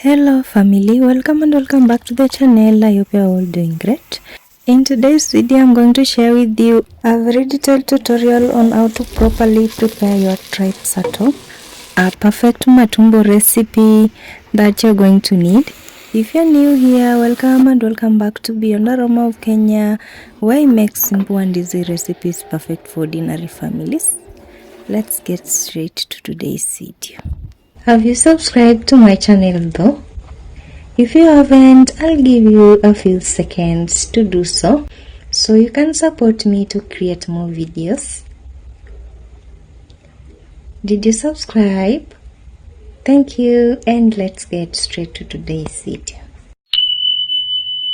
Hello family, welcome back to the channel. I hope you are all doing great. In today's video I'm going to share with you a very detailed tutorial on how to properly prepare your tripe sato, a perfect matumbo recipe that you're going to need. If you're new here, welcome back to Beyond Aroma of Kenya, where I make simple and easy recipes perfect for ordinary families. Let's get straight to today's video. Have you subscribed to my channel though? If you haven't, I'll give you a few seconds to do so you can support me to create more videos. Did you subscribe? Thank you, and let's get straight to today's video.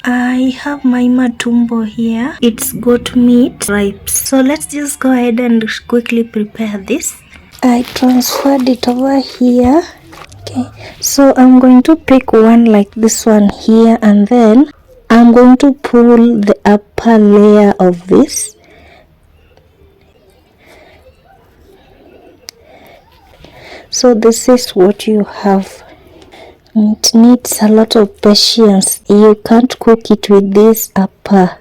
I have my matumbo here. It's goat meat ribs. So let's just go ahead and quickly prepare this. I transferred it over here. Okay, so I'm going to pick one like this one here, and then I'm going to pull the upper layer of this. So this is what you have. It needs a lot of patience. You can't cook it with this upper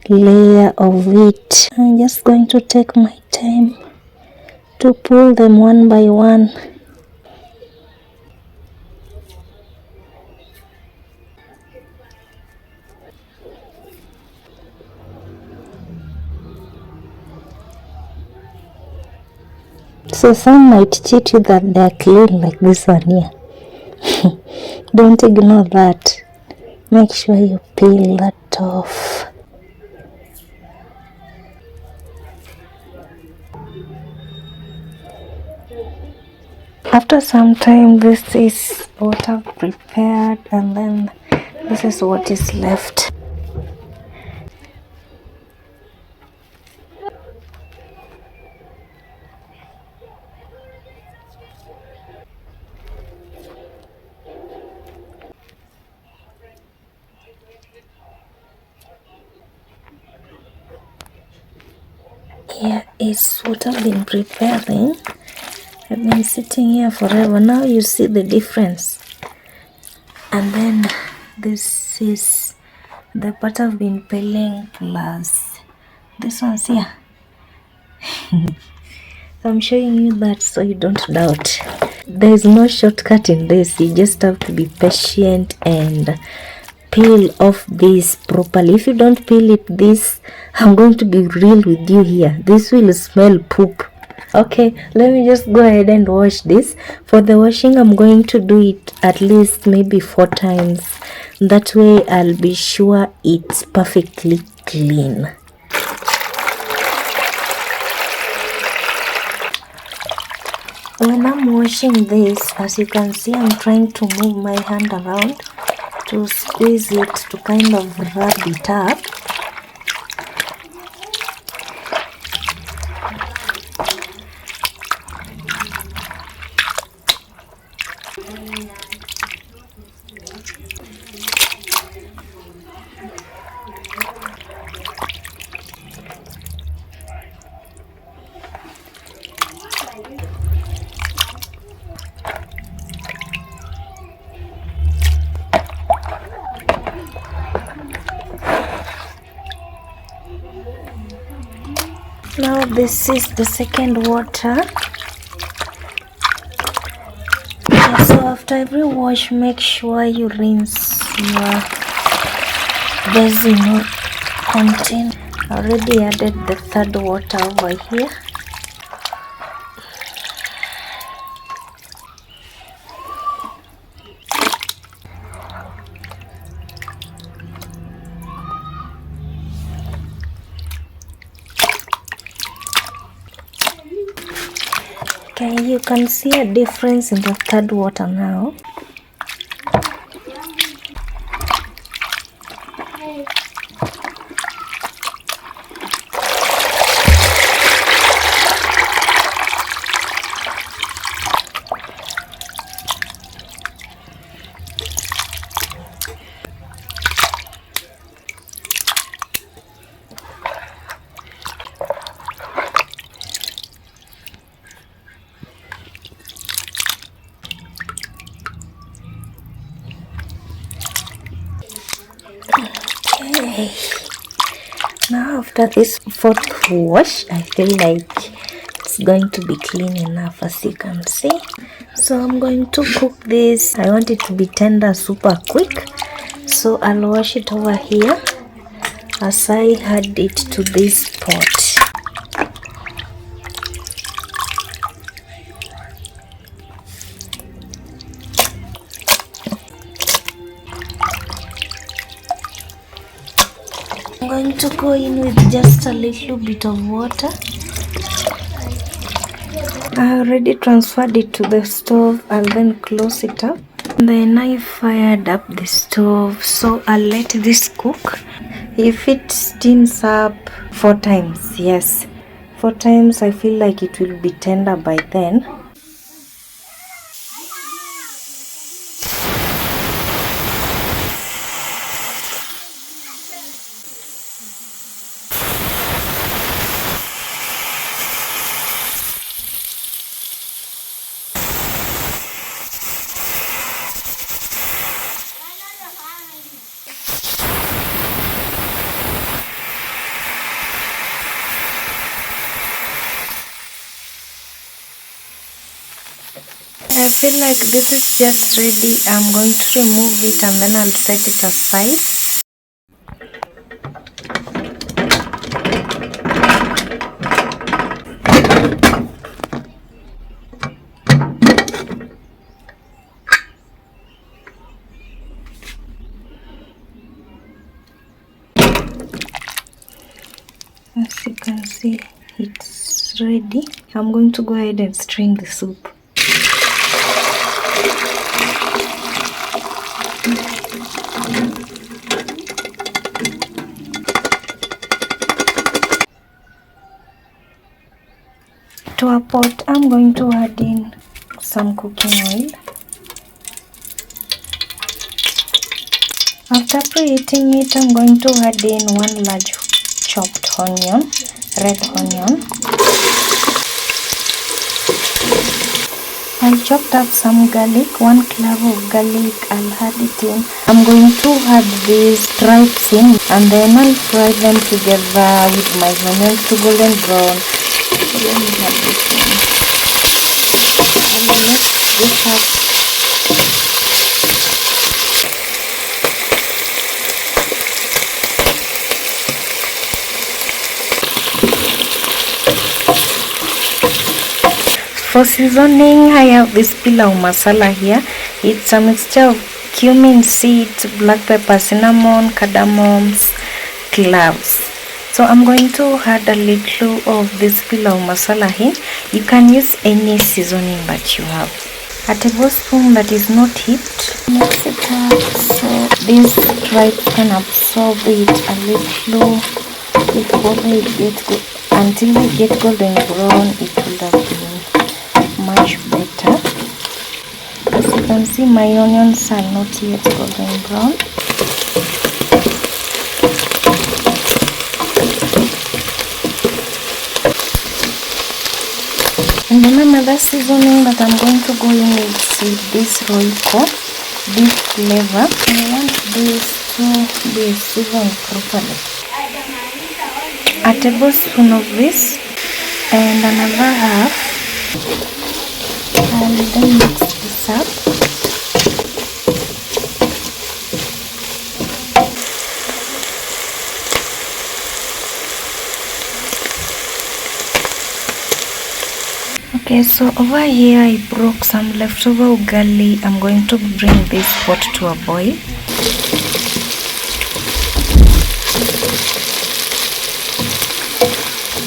layer of it. I'm just going to take my time to pull them one by one. So some might cheat you that they're clean like this one here. Don't ignore that. Make sure you peel that off. After some time, this is what I've prepared, and then this is what is left. Here is what I've been preparing. I've been sitting here forever. Now you see the difference. And then this is the part I've been peeling plus this one's here. So I'm showing you that so you don't doubt. There's no shortcut in this. You just have to be patient and peel off this properly. If you don't peel it this, I'm going to be real with you here, this will smell poop. Okay, let me just go ahead and wash this. For the washing, I'm going to do it at least maybe 4 times. That way I'll be sure it's perfectly clean. When I'm washing this, as you can see, I'm trying to move my hand around to squeeze it, to kind of rub it up. Now this is the second water. So after every wash, make sure you rinse your basin or container. I already added the third water over here. Okay, you can see a difference in the third water now. Okay, now after this fourth wash, I feel like it's going to be clean enough, as you can see. So I'm going to cook this. I want it to be tender super quick, so I'll wash it over here as I add it to this pot. I'm going to go in with just a little bit of water. I already transferred it to the stove. I'll then close it up. Then I fired up the stove, so I'll let this cook. If it steams up 4 times, yes, 4 times, I feel like it will be tender by then. I feel like this is just ready. I'm going to remove it and then I'll set it aside. As you can see, it's ready. I'm going to go ahead and strain the soup. To a pot, I'm going to add in some cooking oil. After preheating it, I'm going to add in 1 large chopped onion, red onion. I chopped up some garlic, 1 clove of garlic. I'll add it in. I'm going to add these tripes in and then I'll fry them together with my onions to golden brown. Let me add this in. I'll mix this up. For seasoning, I have this pilau masala here. It's a mixture of cumin seeds, black pepper, cinnamon, cardamoms, cloves. So I'm going to add a little of this pilau masala here. You can use any seasoning that you have. A tablespoon that is not heaped. Mix it up so this tripe can absorb it a little before they get good. Until they get golden brown, it will have been much better. As you can see, my onions are not yet golden brown. And then another seasoning that I'm going to go in with this Royco beef flavor. I want this to be seasoned properly. A tablespoon of this and another half. And then mix this up. Okay, so over here I broke some leftover ugali. I'm going to bring this pot to a boil.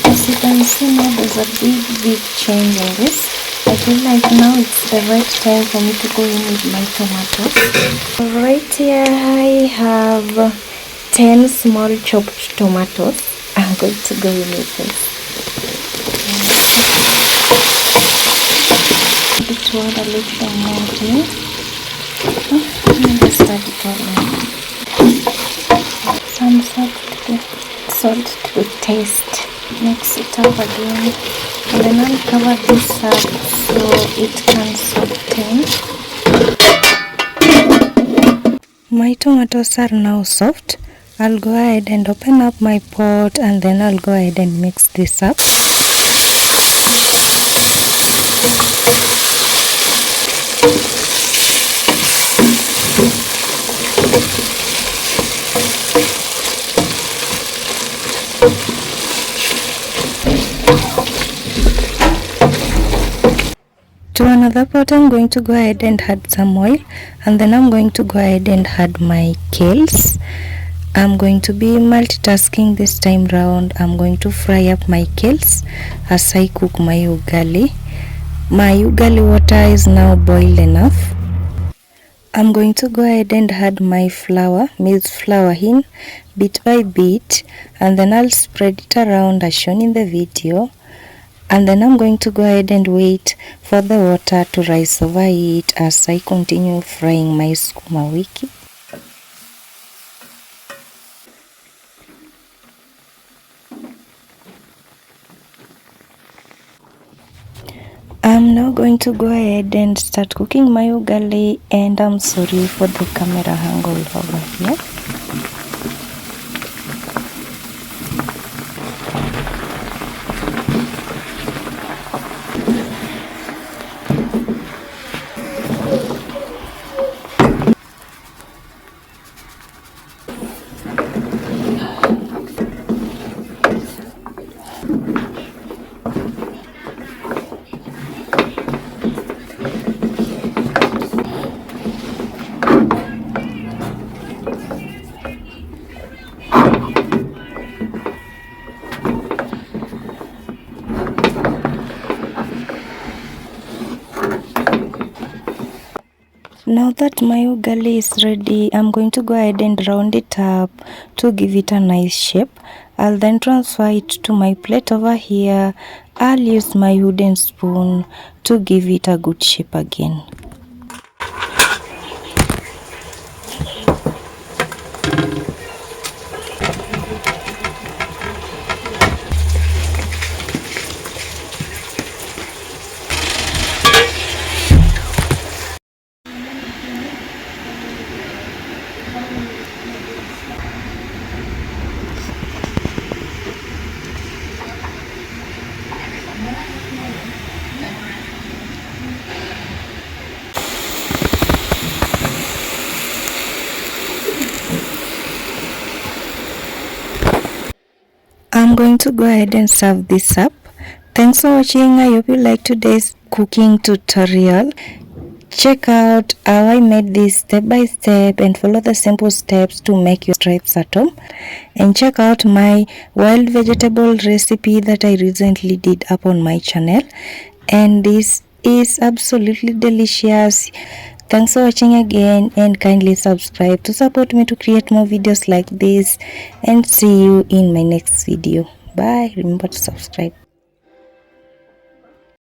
As you can see now, there's a big change in this. I feel like now it's the right time for me to go in with my tomatoes. Right here I have 10 small chopped tomatoes. I'm going to go in with this. To add a little more here. Let me just add it all in. Some salt to taste. Mix it up again. And then I'll cover this up so it can soften. My tomatoes are now soft. I'll go ahead and open up my pot, and then I'll go ahead and mix this up. To another pot, I'm going to go ahead and add some oil, and then I'm going to go ahead and add my kales. I'm going to be multitasking this time round. I'm going to fry up my kales as I cook my ugali. My ugali water is now boiled enough. I'm going to go ahead and add my flour, maize flour in bit by bit, and then I'll spread it around as shown in the video. And then I'm going to go ahead and wait for the water to rise over it as I continue frying my sukuma wiki. I'm now going to go ahead and start cooking my ugali, and I'm sorry for the camera angle over here. Now that my ugali is ready, I'm going to go ahead and round it up to give it a nice shape. I'll then transfer it to my plate over here. I'll use my wooden spoon to give it a good shape again. I'm going to go ahead and serve this up. Thanks for watching. I hope you liked today's cooking tutorial. Check out how I made this step by step and follow the simple steps to make your stripes at home. And check out my wild vegetable recipe that I recently did up on my channel. And this is absolutely delicious. Thanks for watching again, and kindly subscribe to support me to create more videos like this, and see you in my next video. Bye. Remember to subscribe.